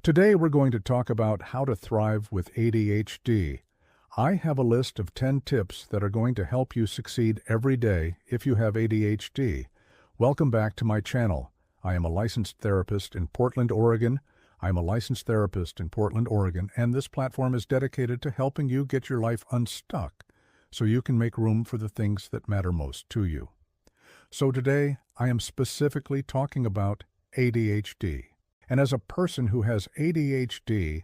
Today we're going to talk about how to thrive with ADHD. I have a list of 10 tips that are going to help you succeed every day if you have ADHD. Welcome back to my channel. I am a licensed therapist in Portland, Oregon. And this platform is dedicated to helping you get your life unstuck so you can make room for the things that matter most to you. So today, I am specifically talking about ADHD. And as a person who has ADHD,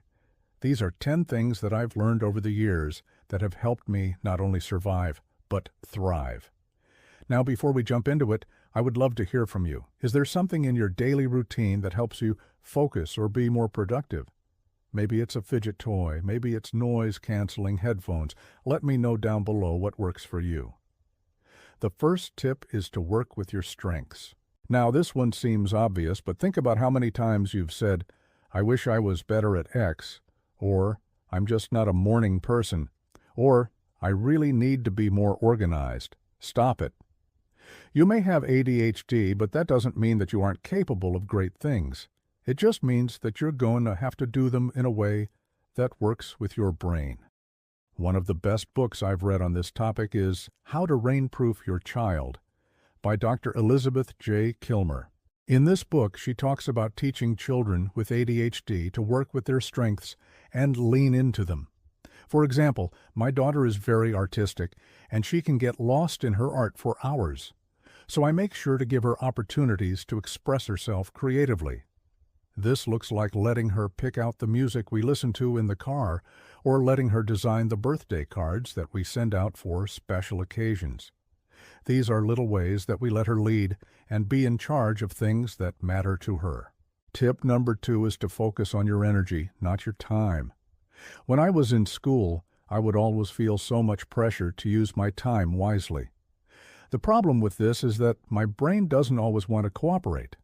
these are 10 things that I've learned over the years that have helped me not only survive, but thrive. Now, before we jump into it, I would love to hear from you. Is there something in your daily routine that helps you focus or be more productive? Maybe it's a fidget toy, maybe it's noise-canceling headphones. Let me know down below what works for you. The first tip is to work with your strengths. Now, this one seems obvious, but think about how many times you've said, "I wish I was better at X," or "I'm just not a morning person," or "I really need to be more organized." Stop it. You may have ADHD, but that doesn't mean that you aren't capable of great things. It just means that you're going to have to do them in a way that works with your brain. One of the best books I've read on this topic is How to Rainproof Your Child by Dr. Elizabeth J. Kilmer. In this book, she talks about teaching children with ADHD to work with their strengths and lean into them. For example, my daughter is very artistic, and she can get lost in her art for hours. So I make sure to give her opportunities to express herself creatively. This looks like letting her pick out the music we listen to in the car, or letting her design the birthday cards that we send out for special occasions. These are little ways that we let her lead and be in charge of things that matter to her. Tip number 2 is to focus on your energy, not your time. When I was in school, I would always feel so much pressure to use my time wisely. The problem with this is that my brain doesn't always want to cooperate.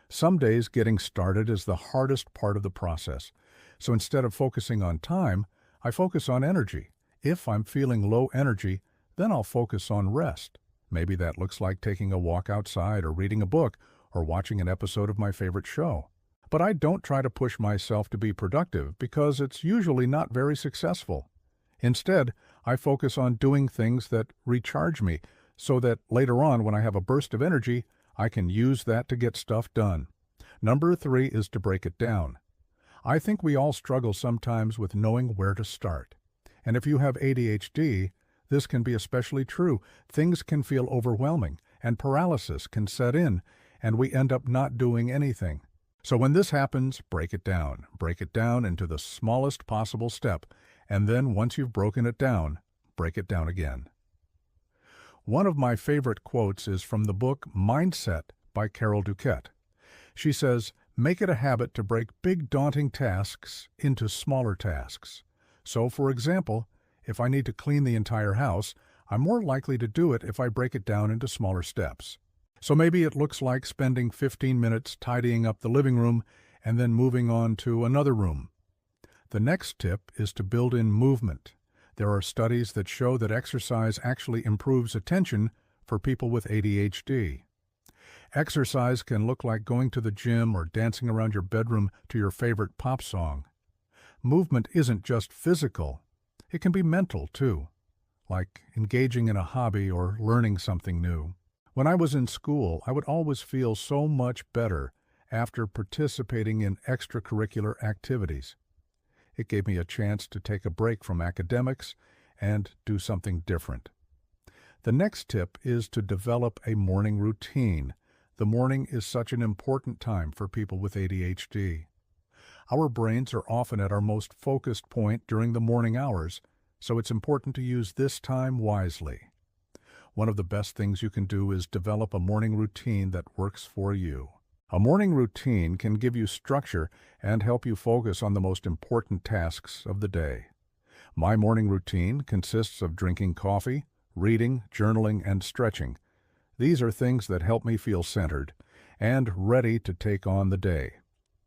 Some days getting started is the hardest part of the process. So instead of focusing on time, I focus on energy. If I'm feeling low energy, then I'll focus on rest. Maybe that looks like taking a walk outside or reading a book or watching an episode of my favorite show. But I don't try to push myself to be productive because it's usually not very successful. Instead, I focus on doing things that recharge me so that later on when I have a burst of energy, I can use that to get stuff done. Number 3 is to break it down. I think we all struggle sometimes with knowing where to start. And if you have ADHD, this can be especially true. Things can feel overwhelming, and paralysis can set in, and we end up not doing anything. So when this happens, break it down. Break it down into the smallest possible step, and then once you've broken it down, break it down again. One of my favorite quotes is from the book Mindset by Carol Duquette. She says, "Make it a habit to break big daunting tasks into smaller tasks." So, for example, if I need to clean the entire house, I'm more likely to do it if I break it down into smaller steps. So maybe it looks like spending 15 minutes tidying up the living room and then moving on to another room. The next tip is to build in movement. There are studies that show that exercise actually improves attention for people with ADHD. Exercise can look like going to the gym or dancing around your bedroom to your favorite pop song. Movement isn't just physical. It can be mental, too, like engaging in a hobby or learning something new. When I was in school, I would always feel so much better after participating in extracurricular activities. It gave me a chance to take a break from academics and do something different. The next tip is to develop a morning routine. The morning is such an important time for people with ADHD. Our brains are often at our most focused point during the morning hours, so it's important to use this time wisely. One of the best things you can do is develop a morning routine that works for you. A morning routine can give you structure and help you focus on the most important tasks of the day. My morning routine consists of drinking coffee, reading, journaling, and stretching. These are things that help me feel centered and ready to take on the day.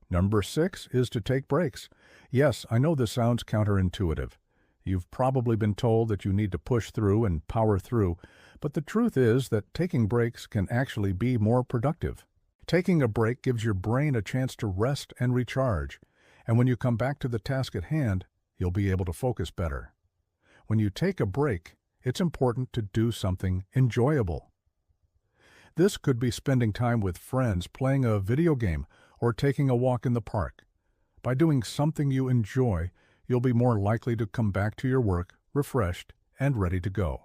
Number 6 is to take breaks. Yes, I know this sounds counterintuitive. You've probably been told that you need to push through and power through, but the truth is that taking breaks can actually be more productive. Taking a break gives your brain a chance to rest and recharge, And when you come back to the task at hand, you'll be able to focus better. When you take a break, it's important to do something enjoyable. This could be spending time with friends, playing a video game, or taking a walk in the park. By doing something you enjoy, you'll be more likely to come back to your work refreshed and ready to go.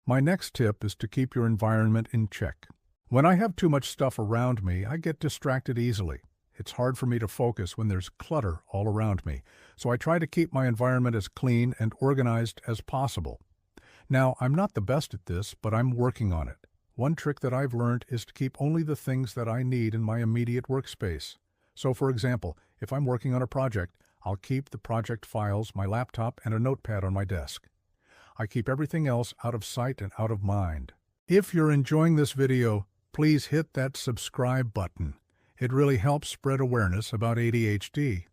My next tip is to keep your environment in check. When I have too much stuff around me, I get distracted easily. It's hard for me to focus when there's clutter all around me, so I try to keep my environment as clean and organized as possible. Now, I'm not the best at this, but I'm working on it. One trick that I've learned is to keep only the things that I need in my immediate workspace. So, for example, if I'm working on a project, I'll keep the project files, my laptop, and a notepad on my desk. I keep everything else out of sight and out of mind. If you're enjoying this video, please hit that subscribe button. It really helps spread awareness about ADHD.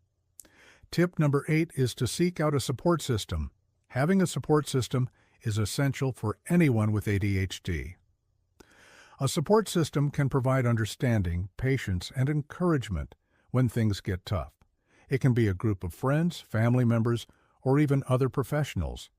Tip number 8 is to seek out a support system. Having a support system is essential for anyone with ADHD. A support system can provide understanding, patience, and encouragement when things get tough. It can be a group of friends, family members, or even other professionals.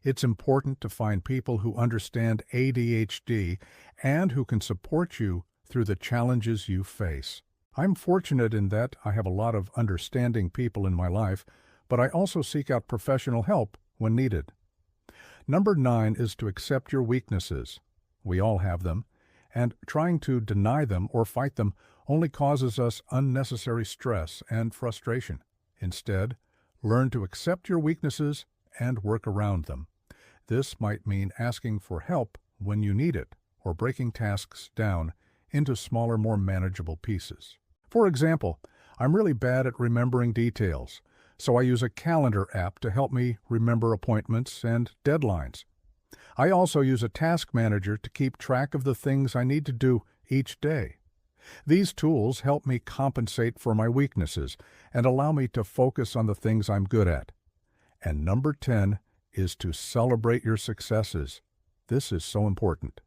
It's important to find people who understand ADHD and who can support you through the challenges you face. I'm fortunate in that I have a lot of understanding people in my life, but I also seek out professional help when needed. Number 9 is to accept your weaknesses. We all have them, and trying to deny them or fight them only causes us unnecessary stress and frustration. Instead, learn to accept your weaknesses and work around them. This might mean asking for help when you need it, or breaking tasks down into smaller, more manageable pieces. For example, I'm really bad at remembering details, so I use a calendar app to help me remember appointments and deadlines. I also use a task manager to keep track of the things I need to do each day. These tools help me compensate for my weaknesses and allow me to focus on the things I'm good at. And number 10 is to celebrate your successes. This is so important.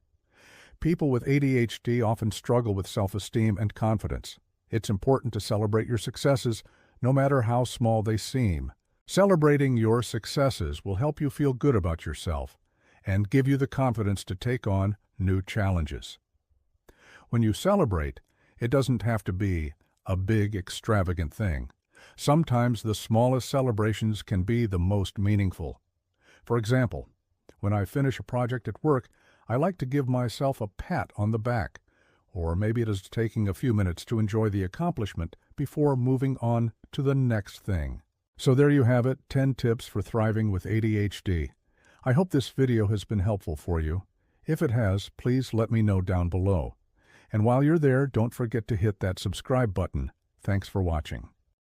People with ADHD often struggle with self-esteem and confidence. It's important to celebrate your successes, no matter how small they seem. Celebrating your successes will help you feel good about yourself and give you the confidence to take on new challenges. When you celebrate, it doesn't have to be a big, extravagant thing. Sometimes the smallest celebrations can be the most meaningful. For example, when I finish a project at work, I like to give myself a pat on the back, or maybe it is taking a few minutes to enjoy the accomplishment before moving on to the next thing. So there you have it, 10 tips for thriving with ADHD. I hope this video has been helpful for you. If it has, please let me know down below. And while you're there, don't forget to hit that subscribe button. Thanks for watching.